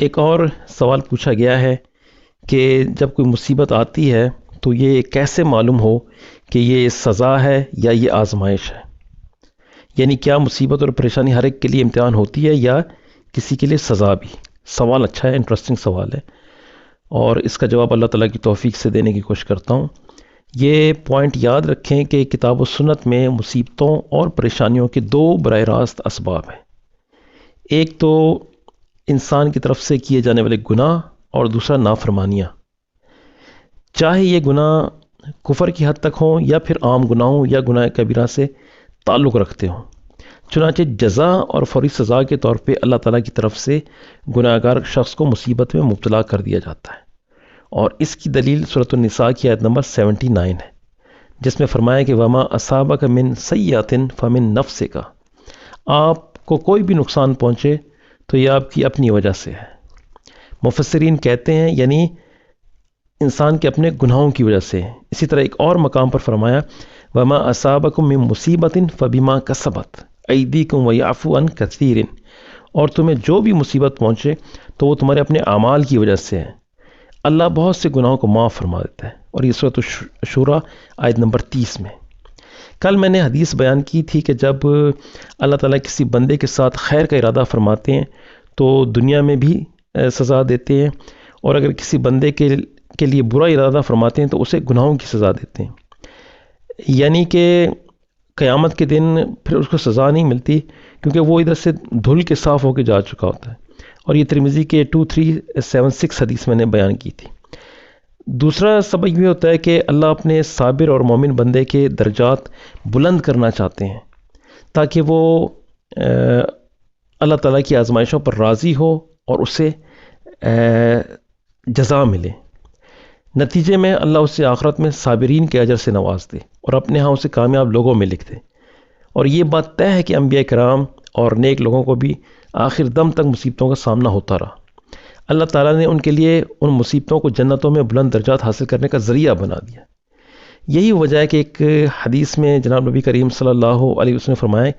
ایک اور سوال پوچھا گیا ہے کہ جب کوئی مصیبت آتی ہے تو یہ کیسے معلوم ہو کہ یہ سزا ہے یا یہ آزمائش ہے؟ یعنی کیا مصیبت اور پریشانی ہر ایک کے لیے امتحان ہوتی ہے یا کسی کے لیے سزا بھی؟ سوال اچھا ہے، انٹرسٹنگ سوال ہے، اور اس کا جواب اللہ تعالیٰ کی توفیق سے دینے کی کوشش کرتا ہوں۔ یہ پوائنٹ یاد رکھیں کہ کتاب و سنت میں مصیبتوں اور پریشانیوں کے دو براہ راست اسباب ہیں۔ ایک تو انسان کی طرف سے کیے جانے والے گناہ، اور دوسرا نافرمانیاں، چاہے یہ گناہ کفر کی حد تک ہوں یا پھر عام گناہوں یا گناہ کبیرہ سے تعلق رکھتے ہوں۔ چنانچہ جزا اور فوری سزا کے طور پہ اللہ تعالیٰ کی طرف سے گناہ گار شخص کو مصیبت میں مبتلا کر دیا جاتا ہے، اور اس کی دلیل سورۃ النساء کی آیت نمبر 79 ہے، جس میں فرمایا کہ وما اصابک من سیئۃ فمن نفسک، آپ کو کوئی بھی نقصان پہنچے تو یہ آپ کی اپنی وجہ سے ہے۔ مفسرین کہتے ہیں یعنی انسان کے اپنے گناہوں کی وجہ سے۔ اسی طرح ایک اور مقام پر فرمایا وما اصابکم من مصیبت فبما کسبت ایدیکم ویعفو عن کثیر، اور تمہیں جو بھی مصیبت پہنچے تو وہ تمہارے اپنے اعمال کی وجہ سے ہے، اللہ بہت سے گناہوں کو معاف فرما دیتا ہے، اور یہ سورۃ الشورى آیت نمبر 30 میں۔ کل میں نے حدیث بیان کی تھی کہ جب اللہ تعالیٰ کسی بندے کے ساتھ خیر کا ارادہ فرماتے ہیں تو دنیا میں بھی سزا دیتے ہیں، اور اگر کسی بندے کے لیے برا ارادہ فرماتے ہیں تو اسے گناہوں کی سزا دیتے ہیں۔ یعنی کہ قیامت کے دن پھر اس کو سزا نہیں ملتی، کیونکہ وہ ادھر سے دھل کے صاف ہو کے جا چکا ہوتا ہے، اور یہ ترمذی کے 2376 حدیث میں نے بیان کی تھی۔ دوسرا سبب یہ ہوتا ہے کہ اللہ اپنے صابر اور مومن بندے کے درجات بلند کرنا چاہتے ہیں، تاکہ وہ اللہ تعالیٰ کی آزمائشوں پر راضی ہو اور اسے جزا ملے۔ نتیجے میں اللہ اسے آخرت میں صابرین کے اجر سے نواز دے اور اپنے ہاں اسے کامیاب لوگوں میں لکھ دے۔ اور یہ بات طے ہے کہ انبیاء کرام اور نیک لوگوں کو بھی آخر دم تک مصیبتوں کا سامنا ہوتا رہا۔ اللہ تعالیٰ نے ان کے لیے ان مصیبتوں کو جنتوں میں بلند درجات حاصل کرنے کا ذریعہ بنا دیا۔ یہی وجہ ہے کہ ایک حدیث میں جناب نبی کریم صلی اللہ علیہ وسلم نے فرمایا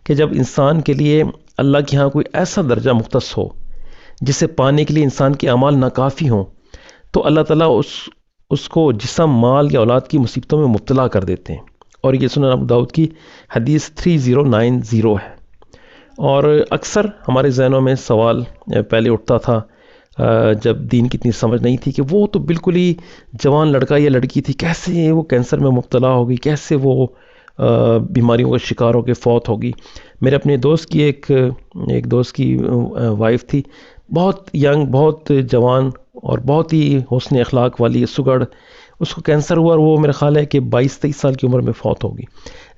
کہ جب انسان کے لیے اللہ کے ہاں کوئی ایسا درجہ مختص ہو جسے پانے کے لیے انسان کے اعمال ناکافی ہوں، تو اللہ تعالیٰ اس کو جسم، مال یا اولاد کی مصیبتوں میں مبتلا کر دیتے ہیں، اور یہ سنن ابو داؤد کی حدیث 3090 ہے۔ اور اکثر ہمارے ذہنوں میں سوال پہلے اٹھتا تھا جب دین کی اتنی سمجھ نہیں تھی کہ وہ تو بالکل ہی جوان لڑکا یا لڑکی تھی، کیسے وہ کینسر میں مبتلا ہوگی، کیسے وہ بیماریوں کا شکار ہو کے فوت ہوگی۔ میرے اپنے دوست کی ایک دوست کی وائف تھی، بہت ینگ، بہت جوان اور بہت ہی حسن اخلاق والی سگڑ، اس کو کینسر ہوا اور وہ میرا خیال ہے کہ 22-23 سال کی عمر میں فوت ہوگی۔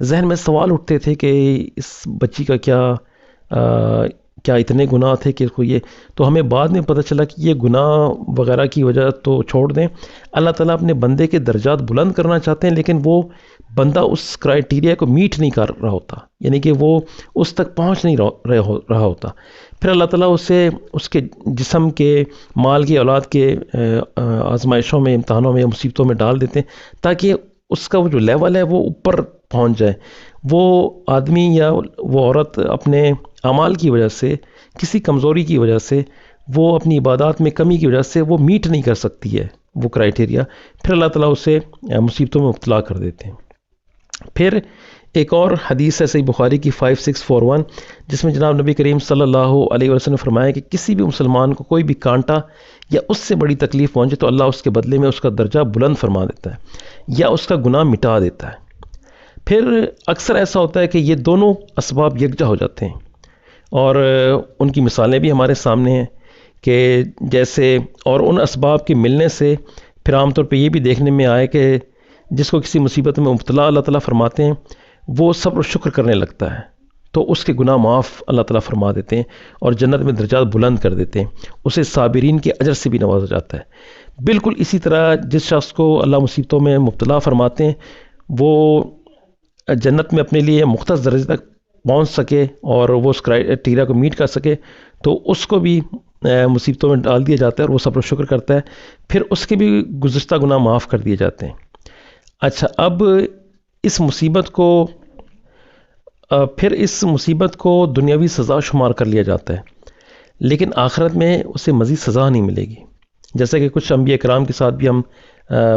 ذہن میں سوال اٹھتے تھے کہ اس بچی کا کیا اتنے گناہ تھے کہ اس کو یہ، تو ہمیں بعد میں پتہ چلا کہ یہ گناہ وغیرہ کی وجہ تو چھوڑ دیں، اللہ تعالیٰ اپنے بندے کے درجات بلند کرنا چاہتے ہیں، لیکن وہ بندہ اس کرائٹیریا کو میٹ نہیں کر رہا ہوتا، یعنی کہ وہ اس تک پہنچ نہیں رہا ہوتا، پھر اللہ تعالیٰ اسے اس کے جسم کے، مال کی، اولاد کے آزمائشوں میں، امتحانوں میں، مصیبتوں میں ڈال دیتے ہیں تاکہ اس کا وہ جو لیول ہے وہ اوپر پہنچ جائے۔ وہ آدمی یا وہ عورت اپنے اعمال کی وجہ سے، کسی کمزوری کی وجہ سے، وہ اپنی عبادات میں کمی کی وجہ سے وہ میٹ نہیں کر سکتی ہے وہ کرائٹیریا، پھر اللہ تعالیٰ اسے مصیبتوں میں مبتلا کر دیتے ہیں۔ پھر ایک اور حدیث ہے صحیح بخاری کی 5641، جس میں جناب نبی کریم صلی اللہ علیہ وسلم نے فرمایا کہ کسی بھی مسلمان کو کوئی بھی کانٹا یا اس سے بڑی تکلیف پہنچے تو اللہ اس کے بدلے میں اس کا درجہ بلند فرما دیتا ہے یا اس کا گناہ مٹا دیتا ہے۔ پھر اکثر ایسا ہوتا ہے کہ یہ دونوں اسباب یکجا ہو جاتے ہیں، اور ان کی مثالیں بھی ہمارے سامنے ہیں کہ جیسے، اور ان اسباب کے ملنے سے پھر عام طور پہ یہ بھی دیکھنے میں آئے کہ جس کو کسی مصیبت میں مبتلا اللہ تعالیٰ فرماتے ہیں وہ صبر و شکر کرنے لگتا ہے تو اس کے گناہ معاف اللہ تعالیٰ فرما دیتے ہیں اور جنت میں درجات بلند کر دیتے ہیں، اسے صابرین کے اجر سے بھی نوازا جاتا ہے۔ بالکل اسی طرح جس شخص کو اللہ مصیبتوں میں مبتلا فرماتے ہیں وہ جنت میں اپنے لیے مختص درجے تک پہنچ سکے اور وہ اس کرائٹیریا کو میٹ کر سکے تو اس کو بھی مصیبتوں میں ڈال دیا جاتا ہے اور وہ صبر و شکر کرتا ہے، پھر اس کے بھی گزشتہ گناہ معاف کر دیے جاتے ہیں۔ اچھا، اب اس مصیبت کو دنیاوی سزا شمار کر لیا جاتا ہے، لیکن آخرت میں اسے مزید سزا نہیں ملے گی. جیسا کہ کچھ انبیاء کرام کے ساتھ بھی ہم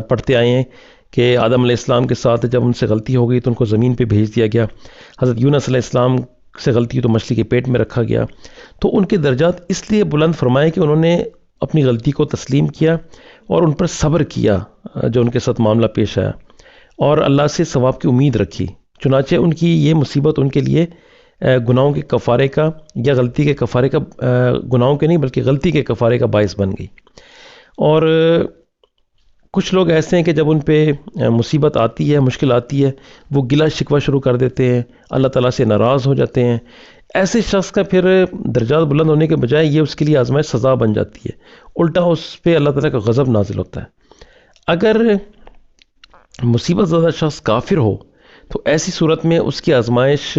پڑھتے آئے ہیں کہ آدم علیہ السلام کے ساتھ جب ان سے غلطی ہو گئی تو ان کو زمین پہ بھیج دیا گیا. حضرت یونس علیہ السلام سے غلطی تو مچھلی کے پیٹ میں رکھا گیا. تو ان کے درجات اس لیے بلند فرمائے کہ انہوں نے اپنی غلطی کو تسلیم کیا اور ان پر صبر کیا جو ان کے ساتھ معاملہ پیش آیا، اور اللہ سے ثواب کی امید رکھی. چنانچہ ان کی یہ مصیبت ان کے لیے گناہوں کے کفارے کا یا غلطی کے کفارے کا، گناہوں کے نہیں بلکہ غلطی کے کفارے کا باعث بن گئی. اور کچھ لوگ ایسے ہیں کہ جب ان پہ مصیبت آتی ہے، مشکل آتی ہے، وہ گلہ شکوہ شروع کر دیتے ہیں، اللہ تعالیٰ سے ناراض ہو جاتے ہیں. ایسے شخص کا پھر درجات بلند ہونے کے بجائے یہ اس کے لیے آزمائش سزا بن جاتی ہے، الٹا اس پہ اللہ تعالیٰ کا غضب نازل ہوتا ہے. اگر مصیبت زدہ شخص کافر ہو تو ایسی صورت میں اس کی آزمائش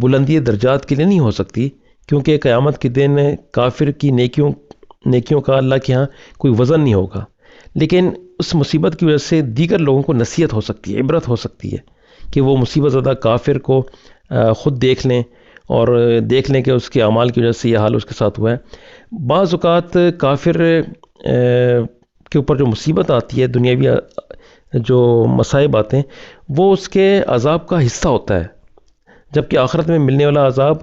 بلندی درجات کے لیے نہیں ہو سکتی، کیونکہ قیامت کے دن کافر کی نیکیوں کا اللہ کے ہاں کوئی وزن نہیں ہوگا. لیکن اس مصیبت کی وجہ سے دیگر لوگوں کو نصیحت ہو سکتی ہے، عبرت ہو سکتی ہے کہ وہ مصیبت زدہ کافر کو خود دیکھ لیں اور دیکھ لیں کہ اس کے اعمال کی وجہ سے یہ حال اس کے ساتھ ہوا ہے. بعض اوقات کافر کے اوپر جو مصیبت آتی ہے، دنیاوی جو مصائب آتے ہیں، وہ اس کے عذاب کا حصہ ہوتا ہے، جبکہ آخرت میں ملنے والا عذاب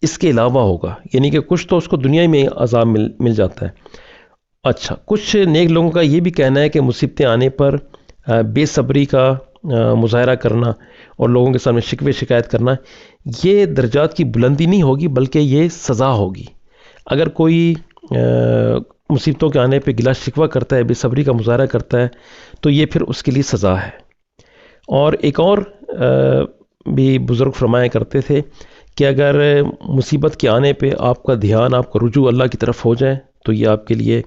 اس کے علاوہ ہوگا. یعنی کہ کچھ تو اس کو دنیا میں عذاب مل جاتا ہے. اچھا، کچھ نیک لوگوں کا یہ بھی کہنا ہے کہ مصیبتیں آنے پر بے صبری کا مظاہرہ کرنا اور لوگوں کے سامنے شکوے شکایت کرنا، یہ درجات کی بلندی نہیں ہوگی بلکہ یہ سزا ہوگی. اگر کوئی مصیبتوں کے آنے پہ گلہ شکوہ کرتا ہے، بے صبری کا مظاہرہ کرتا ہے، تو یہ پھر اس کے لیے سزا ہے. اور ایک اور بھی بزرگ فرمایا کرتے تھے کہ اگر مصیبت کے آنے پہ آپ کا دھیان، آپ کا رجوع اللہ کی طرف ہو جائے تو یہ آپ کے لیے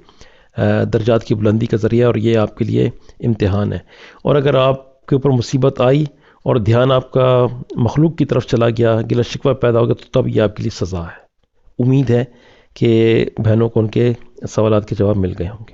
درجات کی بلندی کا ذریعہ اور یہ آپ کے لیے امتحان ہے. اور اگر آپ کے اوپر مصیبت آئی اور دھیان آپ کا مخلوق کی طرف چلا گیا، گلہ شکوہ پیدا ہو گیا، تو تب یہ آپ کے لیے سزا ہے. امید ہے کہ بہنوں کو ان کے سوالات کے جواب مل گئے ہوں گے.